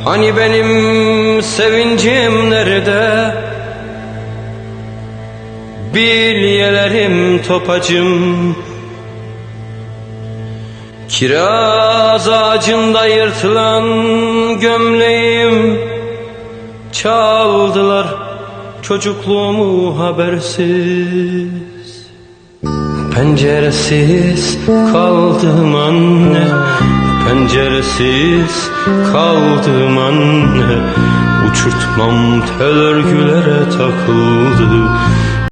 Hani benim sevincim nerede? Bilyelerim topacım. Kiraz ağacında yırtılan gömleğim. Çaldılar çocukluğumu habersiz. Penceresiz kaldım anne, penceresiz kaldım anne. Uçurtmam tel örgülere takıldı.